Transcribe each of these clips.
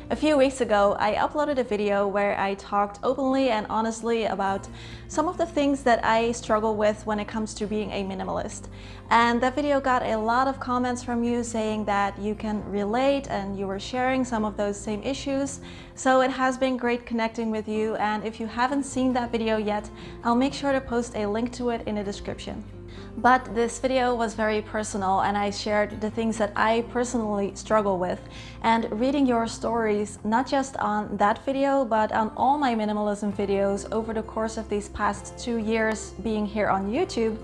A few weeks ago, I uploaded a video where I talked openly and honestly about some of the things that I struggle with when it comes to being a minimalist. And that video got a lot of comments from you saying that you can relate and you were sharing some of those same issues. So it has been great connecting with you, and if you haven't seen that video yet, I'll make sure to post a link to it in the description. But this video was very personal and I shared the things that I personally struggle with. And reading your stories, not just on that video, but on all my minimalism videos over the course of these past 2 years being here on YouTube,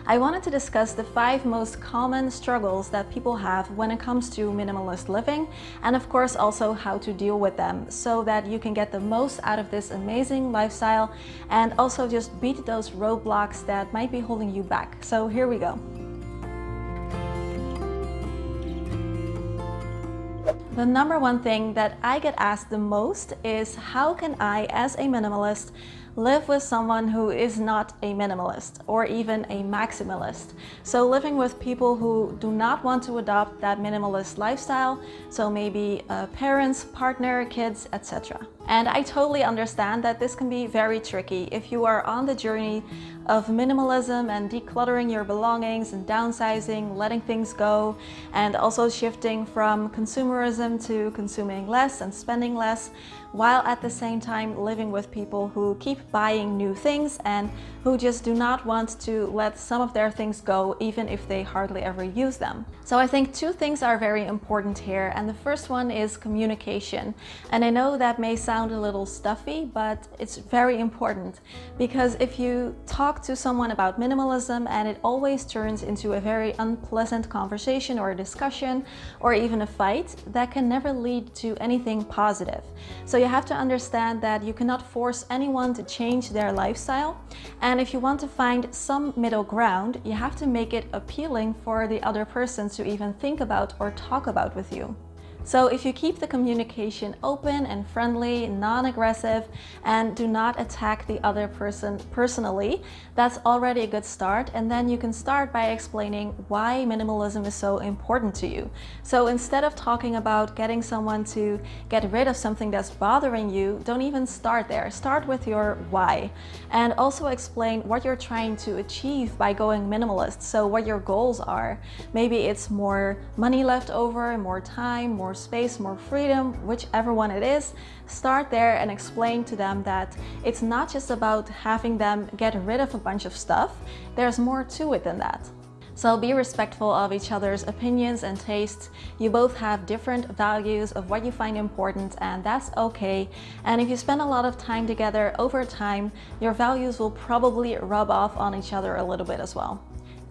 I wanted to discuss the 5 most common struggles that people have when it comes to minimalist living, and of course also how to deal with them so that you can get the most out of this amazing lifestyle and also just beat those roadblocks that might be holding you back. So here we go. The number one thing that I get asked the most is, how can I, as a minimalist, live with someone who is not a minimalist or even a maximalist? So living with people who do not want to adopt that minimalist lifestyle, so maybe parents, partner, kids, etc. And I totally understand that this can be very tricky if you are on the journey of minimalism and decluttering your belongings and downsizing, letting things go, and also shifting from consumerism to consuming less and spending less, while at the same time living with people who keep buying new things and who just do not want to let some of their things go, even if they hardly ever use them. So I think 2 things are very important here, and the first one is communication. And I know that may sound a little stuffy, but it's very important, because if you talk to someone about minimalism and it always turns into a very unpleasant conversation or a discussion or even a fight, that can never lead to anything positive. So you have to understand that you cannot force anyone to change their lifestyle, and if you want to find some middle ground, you have to make it appealing for the other person to even think about or talk about with you. So if you keep the communication open and friendly, non-aggressive, and do not attack the other person personally, that's already a good start. And then you can start by explaining why minimalism is so important to you. So instead of talking about getting someone to get rid of something that's bothering you, don't even start there. Start with your why. And also explain what you're trying to achieve by going minimalist. So what your goals are. Maybe it's more money left over, more time, more space, more freedom, whichever one it is. Start there and explain to them that it's not just about having them get rid of a bunch of stuff. There's more to it than that. So be respectful of each other's opinions and tastes. You both have different values of what you find important, and that's okay. And if you spend a lot of time together over time, your values will probably rub off on each other a little bit as well.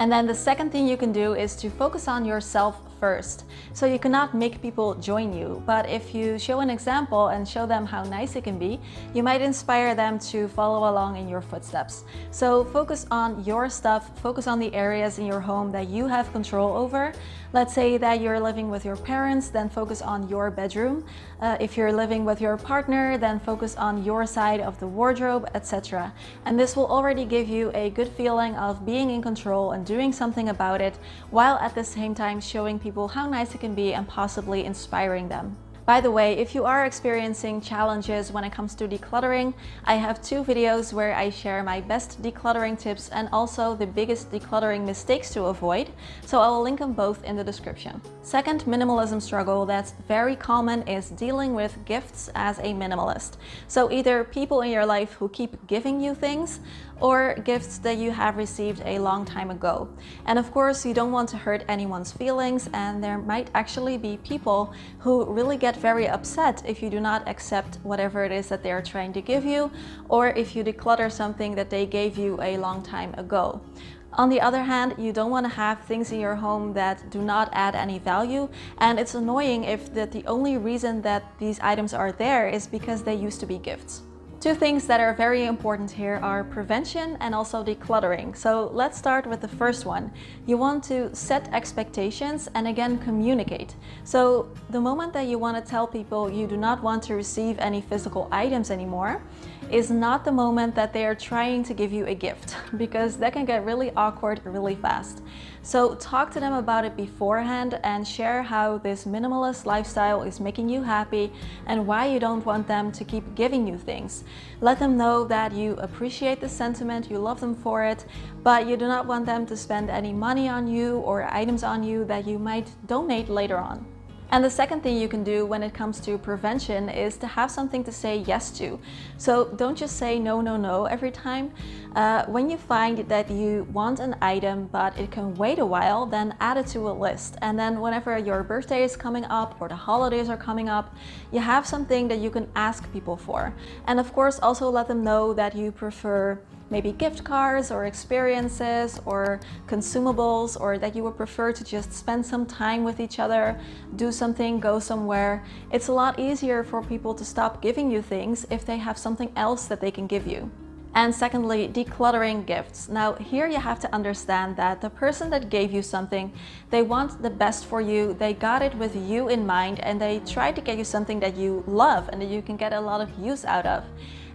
And then the second thing you can do is to focus on yourself first. So you cannot make people join you, but if you show an example and show them how nice it can be, you might inspire them to follow along in your footsteps. So focus on your stuff, focus on the areas in your home that you have control over. Let's say that you're living with your parents, then focus on your bedroom. If you're living with your partner, then focus on your side of the wardrobe, etc. And this will already give you a good feeling of being in control and doing something about it, while at the same time showing people how nice it can be and possibly inspiring them. By the way, if you are experiencing challenges when it comes to decluttering, I have 2 videos where I share my best decluttering tips and also the biggest decluttering mistakes to avoid, so I will link them both in the description. Second minimalism struggle that's very common is dealing with gifts as a minimalist. So either people in your life who keep giving you things, or gifts that you have received a long time ago. And of course, you don't want to hurt anyone's feelings, and there might actually be people who really get very upset if you do not accept whatever it is that they are trying to give you, or if you declutter something that they gave you a long time ago. On the other hand, you don't want to have things in your home that do not add any value, and it's annoying if the only reason that these items are there is because they used to be gifts. Two things that are very important here are prevention and also decluttering. So let's start with the first one. You want to set expectations and again communicate. So the moment that you want to tell people you do not want to receive any physical items anymore is not the moment that they are trying to give you a gift, because that can get really awkward really fast. So talk to them about it beforehand and share how this minimalist lifestyle is making you happy and why you don't want them to keep giving you things. Let them know that you appreciate the sentiment, you love them for it, but you do not want them to spend any money on you or items on you that you might donate later on. And the second thing you can do when it comes to prevention is to have something to say yes to. So don't just say no, no, no every time. When you find that you want an item but it can wait a while, then add it to a list. And then whenever your birthday is coming up or the holidays are coming up, you have something that you can ask people for. And of course also let them know that you prefer maybe gift cards or experiences or consumables, or that you would prefer to just spend some time with each other, do something, go somewhere. It's a lot easier for people to stop giving you things if they have something else that they can give you. And secondly, decluttering gifts. Now here you have to understand that the person that gave you something, they want the best for you, they got it with you in mind, and they tried to get you something that you love and that you can get a lot of use out of.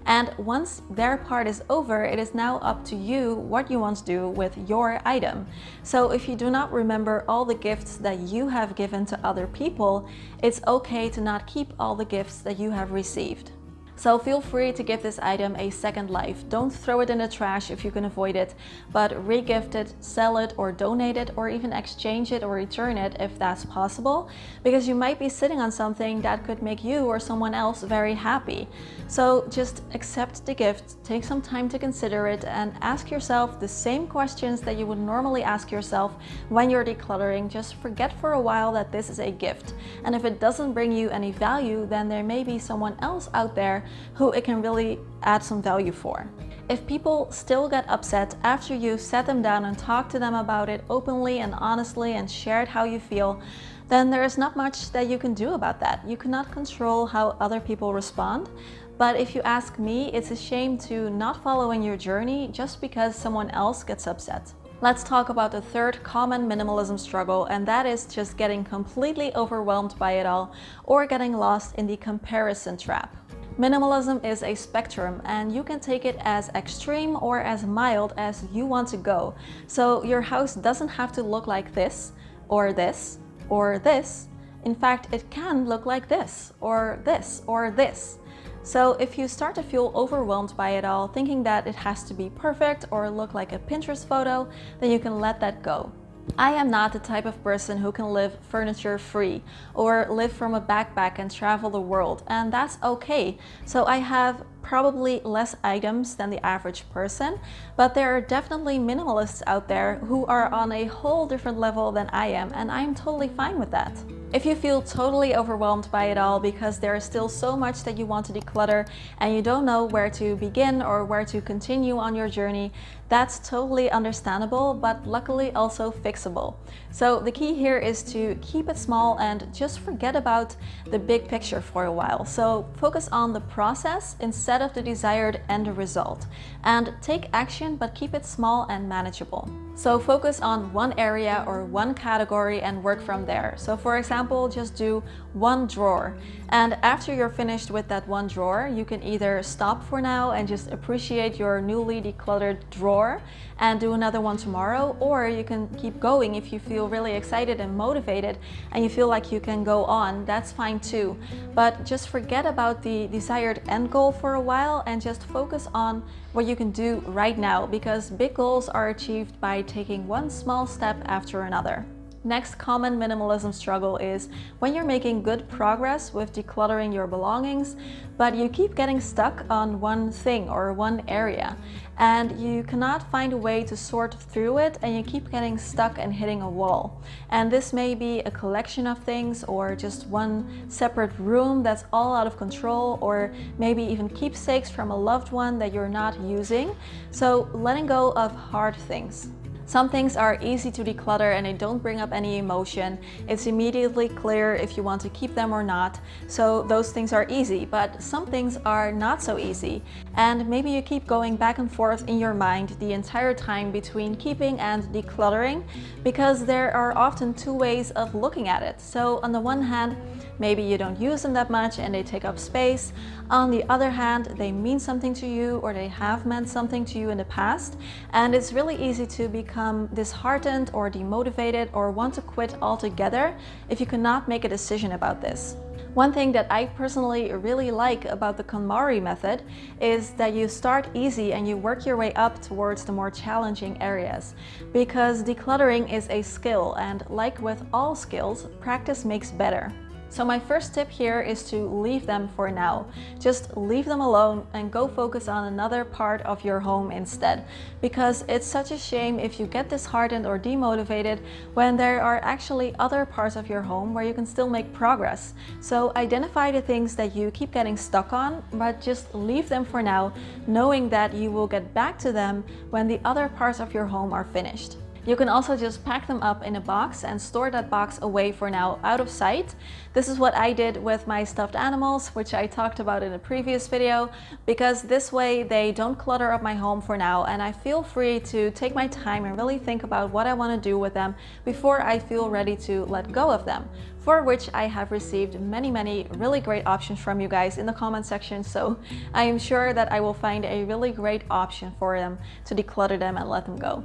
And once their part is over, it is now up to you what you want to do with your item. So if you do not remember all the gifts that you have given to other people, it's okay to not keep all the gifts that you have received. So feel free to give this item a second life. Don't throw it in the trash if you can avoid it, but re-gift it, sell it, or donate it, or even exchange it or return it if that's possible, because you might be sitting on something that could make you or someone else very happy. So just accept the gift, take some time to consider it, and ask yourself the same questions that you would normally ask yourself when you're decluttering. Just forget for a while that this is a gift. And if it doesn't bring you any value, then there may be someone else out there who it can really add some value for. If people still get upset after you sat them down and talked to them about it openly and honestly and shared how you feel, then there is not much that you can do about that. You cannot control how other people respond. But if you ask me, it's a shame to not follow in your journey just because someone else gets upset. Let's talk about the third common minimalism struggle, and that is just getting completely overwhelmed by it all or getting lost in the comparison trap. Minimalism is a spectrum, and you can take it as extreme or as mild as you want to go. So your house doesn't have to look like this, or this, or this. In fact, it can look like this, or this, or this. So if you start to feel overwhelmed by it all, thinking that it has to be perfect or look like a Pinterest photo, then you can let that go. I am not the type of person who can live furniture free or live from a backpack and travel the world, and that's okay. So I have probably less items than the average person, but there are definitely minimalists out there who are on a whole different level than I am, and I'm totally fine with that. If you feel totally overwhelmed by it all because there is still so much that you want to declutter and you don't know where to begin or where to continue on your journey, that's totally understandable, but luckily also fixable. So the key here is to keep it small and just forget about the big picture for a while. So focus on the process instead of the desired end result, and take action, but keep it small and manageable. So focus on one area or one category and work from there. So for example, just do one drawer. And after you're finished with that one drawer, you can either stop for now and just appreciate your newly decluttered drawer and do another one tomorrow, or you can keep going if you feel really excited and motivated and you feel like you can go on. That's fine too. But just forget about the desired end goal for a while and just focus on what you can do right now, because big goals are achieved by taking one small step after another. Next common minimalism struggle is when you're making good progress with decluttering your belongings, but you keep getting stuck on one thing or one area, and you cannot find a way to sort through it, and you keep getting stuck and hitting a wall. And this may be a collection of things, or just one separate room that's all out of control, or maybe even keepsakes from a loved one that you're not using. So letting go of hard things. Some things are easy to declutter and they don't bring up any emotion. It's immediately clear if you want to keep them or not. So those things are easy, but some things are not so easy. And maybe you keep going back and forth in your mind the entire time between keeping and decluttering, because there are often two ways of looking at it. So on the one hand, maybe you don't use them that much and they take up space. On the other hand, they mean something to you, or they have meant something to you in the past. And it's really easy to become disheartened or demotivated or want to quit altogether if you cannot make a decision about this. One thing that I personally really like about the KonMari method is that you start easy and you work your way up towards the more challenging areas. Because decluttering is a skill, and like with all skills, practice makes better. So my first tip here is to leave them for now. Just leave them alone and go focus on another part of your home instead. Because it's such a shame if you get disheartened or demotivated when there are actually other parts of your home where you can still make progress. So identify the things that you keep getting stuck on, but just leave them for now, knowing that you will get back to them when the other parts of your home are finished. You can also just pack them up in a box and store that box away for now, out of sight. This is what I did with my stuffed animals, which I talked about in a previous video, because this way they don't clutter up my home for now, and I feel free to take my time and really think about what I want to do with them before I feel ready to let go of them. For which I have received many really great options from you guys in the comment section, so I am sure that I will find a really great option for them to declutter them and let them go.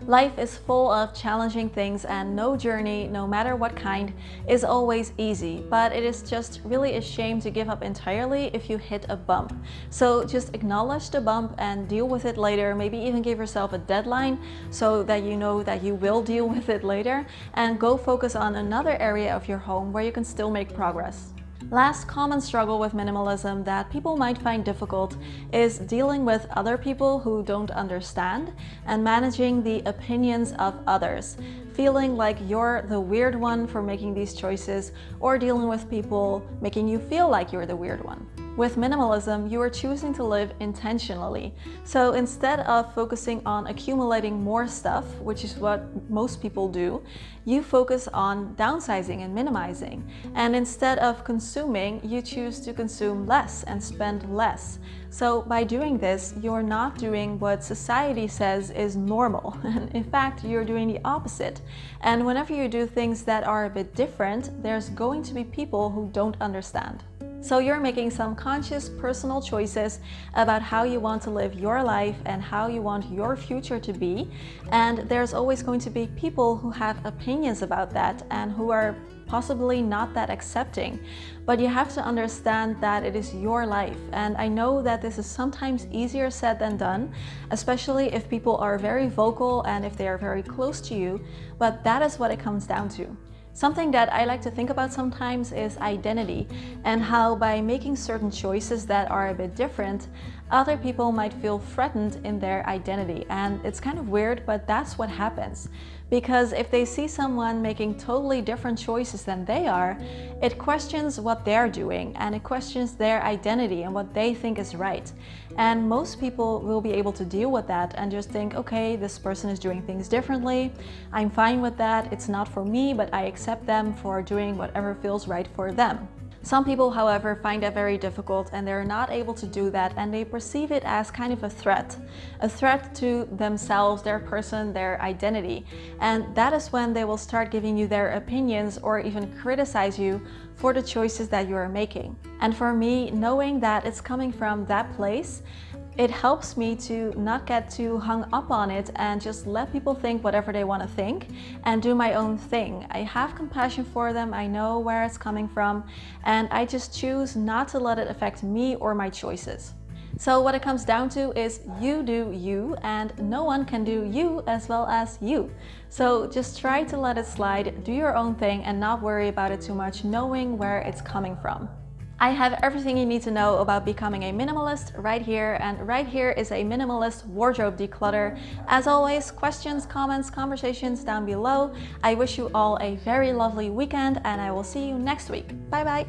Life is full of challenging things, and no journey, no matter what kind, is always easy, but it is just really a shame to give up entirely if you hit a bump. So just acknowledge the bump and deal with it later, maybe even give yourself a deadline so that you know that you will deal with it later, and go focus on another area of your home where you can still make progress. Last common struggle with minimalism that people might find difficult is dealing with other people who don't understand and managing the opinions of others, feeling like you're the weird one for making these choices, or dealing with people making you feel like you're the weird one. With minimalism, you are choosing to live intentionally. So instead of focusing on accumulating more stuff, which is what most people do, you focus on downsizing and minimizing. And instead of consuming, you choose to consume less and spend less. So by doing this, you're not doing what society says is normal. In fact, you're doing the opposite. And whenever you do things that are a bit different, there's going to be people who don't understand. So you're making some conscious personal choices about how you want to live your life and how you want your future to be. And there's always going to be people who have opinions about that and who are possibly not that accepting. But you have to understand that it is your life. And I know that this is sometimes easier said than done, especially if people are very vocal and if they are very close to you, but that is what it comes down to. Something that I like to think about sometimes is identity, and how by making certain choices that are a bit different, other people might feel threatened in their identity. And it's kind of weird, but that's what happens. Because if they see someone making totally different choices than they are, it questions what they're doing, and it questions their identity and what they think is right. And most people will be able to deal with that and just think, okay, this person is doing things differently. I'm fine with that. It's not for me, but I accept them for doing whatever feels right for them. Some people, however, find that very difficult and they're not able to do that, and they perceive it as kind of a threat to themselves, their person, their identity. And that is when they will start giving you their opinions or even criticize you for the choices that you are making. And for me, knowing that it's coming from that place, it helps me to not get too hung up on it and just let people think whatever they want to think and do my own thing. I have compassion for them, I know where it's coming from, and I just choose not to let it affect me or my choices. So what it comes down to is you do you, and no one can do you as well as you. So just try to let it slide, do your own thing, and not worry about it too much, knowing where it's coming from. I have everything you need to know about becoming a minimalist right here, and right here is a minimalist wardrobe declutter. As always, questions, comments, conversations down below. I wish you all a very lovely weekend, and I will see you next week. Bye bye!